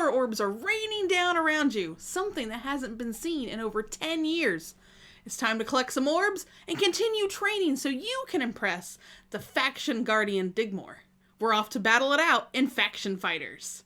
power orbs are raining down around you, something that hasn't been seen in over 10 years. It's time to collect some orbs and continue training so you can impress the faction guardian Digmore. We're off to battle it out in Faction Fighters.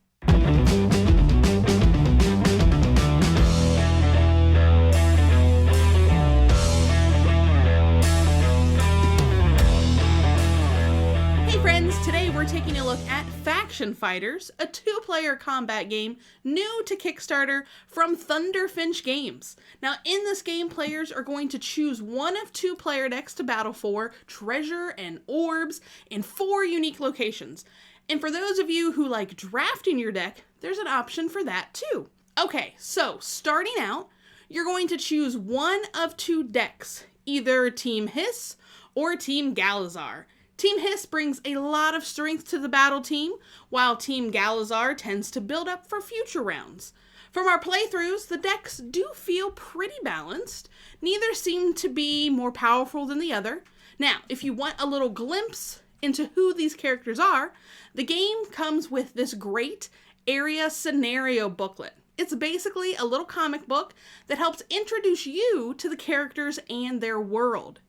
Today we're taking a look at Faction Fighters, a 2-player combat game new to Kickstarter from Thunderfinch Games. Now in this game, players are going to choose one of 2 player decks to battle for, treasure and orbs, in 4 unique locations. And for those of you who like drafting your deck, there's an option for that too. Okay, so starting out, you're going to choose one of 2 decks, either Team Hiss or Team Galazar. Team Hiss brings a lot of strength to the battle team, while Team Galazar tends to build up for future rounds. From our playthroughs, the decks do feel pretty balanced. Neither seem to be more powerful than the other. Now, if you want a little glimpse into who these characters are, the game comes with this great area scenario booklet. It's basically a little comic book that helps introduce you to the characters and their world.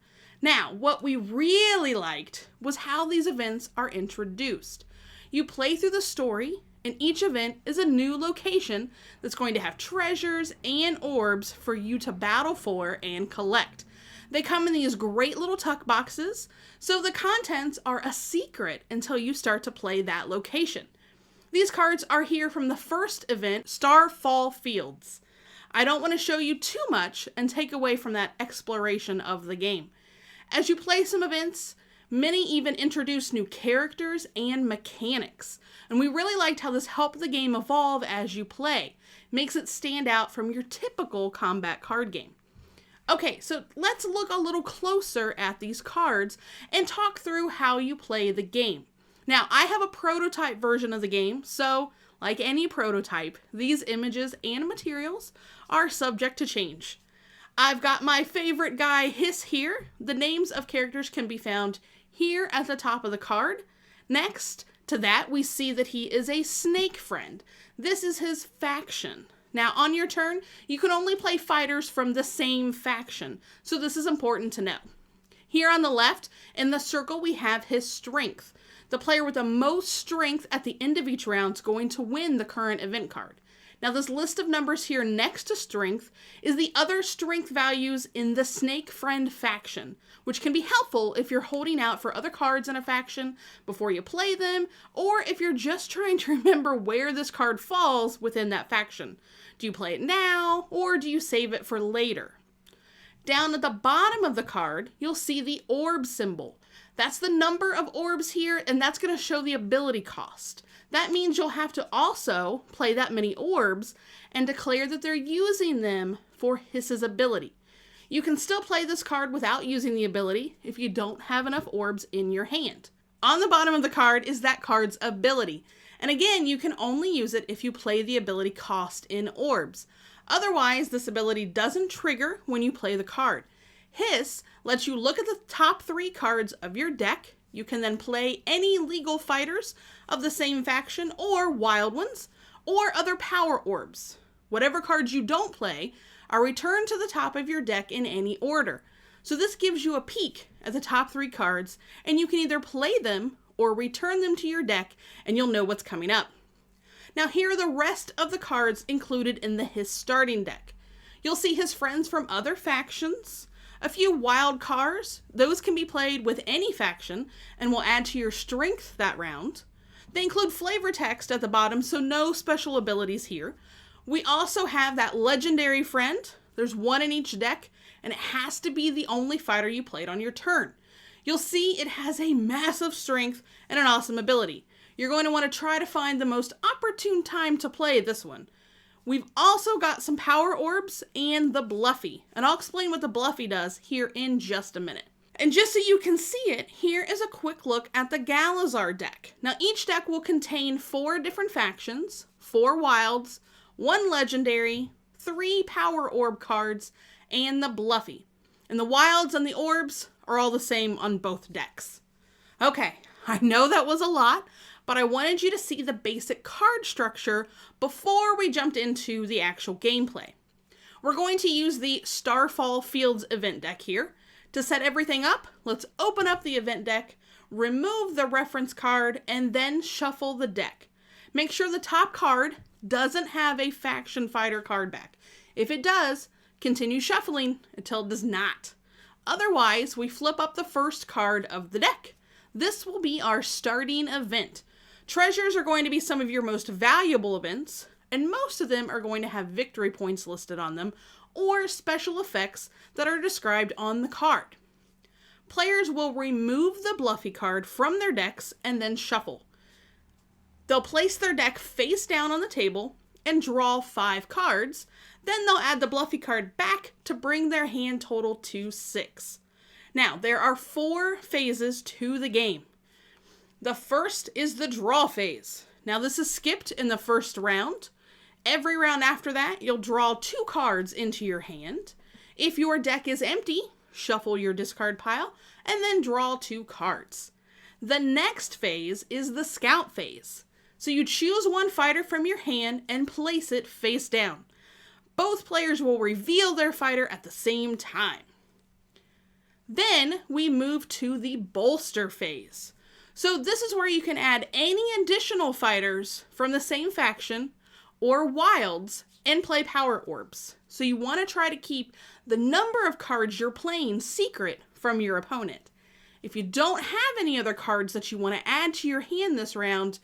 Now, what we really liked was how these events are introduced. You play through the story, and each event is a new location that's going to have treasures and orbs for you to battle for and collect. They come in these great little tuck boxes, so the contents are a secret until you start to play that location. These cards are here from the first event, Starfall Fields. I don't want to show you too much and take away from that exploration of the game. As you play some events, many even introduce new characters and mechanics. And we really liked how this helped the game evolve as you play. Makes it stand out from your typical combat card game. Okay, so let's look a little closer at these cards and talk through how you play the game. Now, I have a prototype version of the game, so like any prototype, these images and materials are subject to change. I've got my favorite guy, Hiss, here. The names of characters can be found here at the top of the card. Next to that, we see that he is a snake friend. This is his faction. Now, on your turn, you can only play fighters from the same faction, so this is important to know. Here on the left, in the circle, we have his strength. The player with the most strength at the end of each round is going to win the current event card. Now, this list of numbers here next to strength is the other strength values in the Snake Friend faction, which can be helpful if you're holding out for other cards in a faction before you play them, or if you're just trying to remember where this card falls within that faction. Do you play it now, or do you save it for later? Down at the bottom of the card, you'll see the orb symbol. That's the number of orbs here, and that's going to show the ability cost. That means you'll have to also play that many orbs and declare that they're using them for Hiss's ability. You can still play this card without using the ability if you don't have enough orbs in your hand. On the bottom of the card is that card's ability. And again, you can only use it if you play the ability cost in orbs. Otherwise, this ability doesn't trigger when you play the card. Hiss lets you look at the top 3 cards of your deck. You can then play any legal fighters of the same faction or wild ones or other power orbs. Whatever cards you don't play are returned to the top of your deck in any order. So this gives you a peek at the top 3 cards, and you can either play them or return them to your deck and you'll know what's coming up. Now here are the rest of the cards included in the Hiss starting deck. You'll see his friends from other factions, a few wild cards. Those can be played with any faction and will add to your strength that round. They include flavor text at the bottom, so no special abilities here. We also have that legendary friend. There's one in each deck, and it has to be the only fighter you played on your turn. You'll see it has a massive strength and an awesome ability. You're going to want to try to find the most opportune time to play this one. We've also got some power orbs and the Bluffy, and I'll explain what the Bluffy does here in just a minute. And just so you can see it, here is a quick look at the Galazar deck. Now each deck will contain 4 different factions, 4 wilds, 1 legendary, 3 power orb cards, and the Bluffy. And the wilds and the orbs are all the same on both decks. Okay, I know that was a lot, but I wanted you to see the basic card structure before we jumped into the actual gameplay. We're going to use the Starfall Fields event deck here. To set everything up, let's open up the event deck, remove the reference card, and then shuffle the deck. Make sure the top card doesn't have a faction fighter card back. If it does, continue shuffling until it does not. Otherwise, we flip up the first card of the deck. This will be our starting event. Treasures are going to be some of your most valuable events, and most of them are going to have victory points listed on them, or special effects that are described on the card. Players will remove the Bluffy card from their decks and then shuffle. They'll place their deck face down on the table and draw 5 cards. Then they'll add the Bluffy card back to bring their hand total to 6. Now, there are 4 phases to the game. The first is the draw phase. Now, this is skipped in the first round. Every round after that, you'll draw 2 cards into your hand. If your deck is empty, shuffle your discard pile and then draw 2 cards. The next phase is the scout phase. So you choose one fighter from your hand and place it face down. Both players will reveal their fighter at the same time. Then we move to the bolster phase. So this is where you can add any additional fighters from the same faction or wilds and play power orbs. So you want to try to keep the number of cards you're playing secret from your opponent. If you don't have any other cards that you want to add to your hand this round,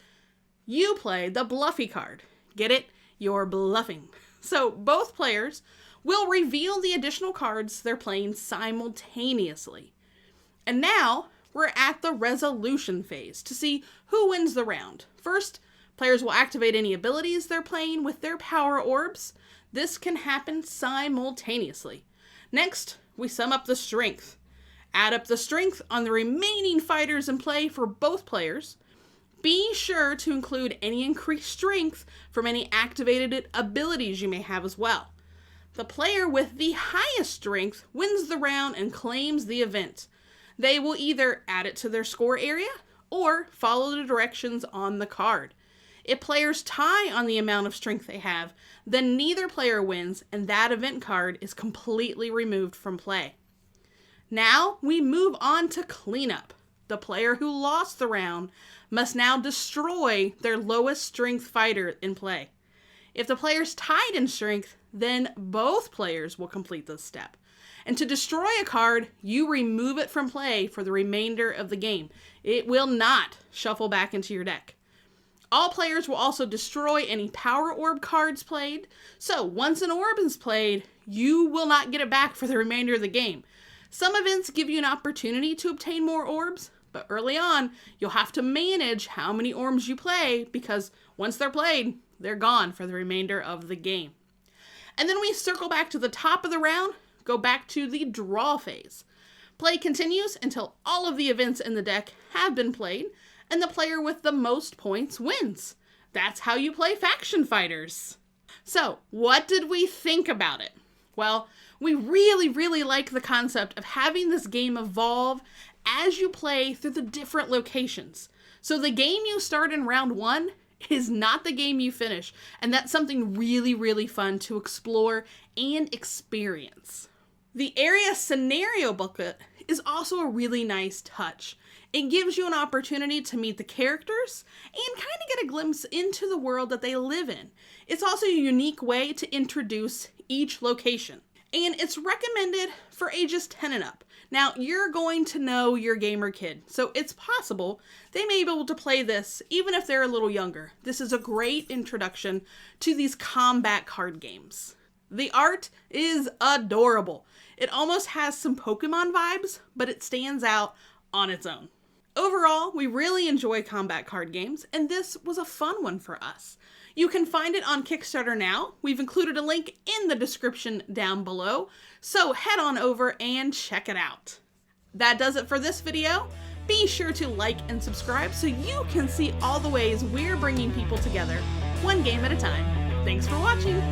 you play the Bluffy card. Get it? You're bluffing. So both players will reveal the additional cards they're playing simultaneously. And now we're at the resolution phase to see who wins the round. First, players will activate any abilities they're playing with their power orbs. This can happen simultaneously. Next, we sum up the strength. Add up the strength on the remaining fighters in play for both players. Be sure to include any increased strength from any activated abilities you may have as well. The player with the highest strength wins the round and claims the event. They will either add it to their score area or follow the directions on the card. If players tie on the amount of strength they have, then neither player wins and that event card is completely removed from play. Now we move on to cleanup. The player who lost the round must now destroy their lowest strength fighter in play. If the players tied in strength, then both players will complete this step. And to destroy a card, you remove it from play for the remainder of the game. It will not shuffle back into your deck. All players will also destroy any power orb cards played. So once an orb is played, you will not get it back for the remainder of the game. Some events give you an opportunity to obtain more orbs, but early on, you'll have to manage how many orbs you play because once they're played, they're gone for the remainder of the game. And then we circle back to the top of the round, go back to the draw phase. Play continues until all of the events in the deck have been played, and the player with the most points wins. That's how you play faction fighters. So, what did we think about it? Well, we really like the concept of having this game evolve as you play through the different locations. So the game you start in round 1 is not the game you finish, and that's something really fun to explore and experience. The area scenario booklet is also a really nice touch. It gives you an opportunity to meet the characters and kind of get a glimpse into the world that they live in. It's also a unique way to introduce each location. And it's recommended for ages 10 and up. Now, you're going to know your gamer kid, so it's possible they may be able to play this even if they're a little younger. This is a great introduction to these combat card games. The art is adorable. It almost has some Pokemon vibes, but it stands out on its own. Overall, we really enjoy combat card games, and this was a fun one for us. You can find it on Kickstarter now. We've included a link in the description down below, so head on over and check it out. That does it for this video. Be sure to like and subscribe so you can see all the ways we're bringing people together, one game at a time. Thanks for watching.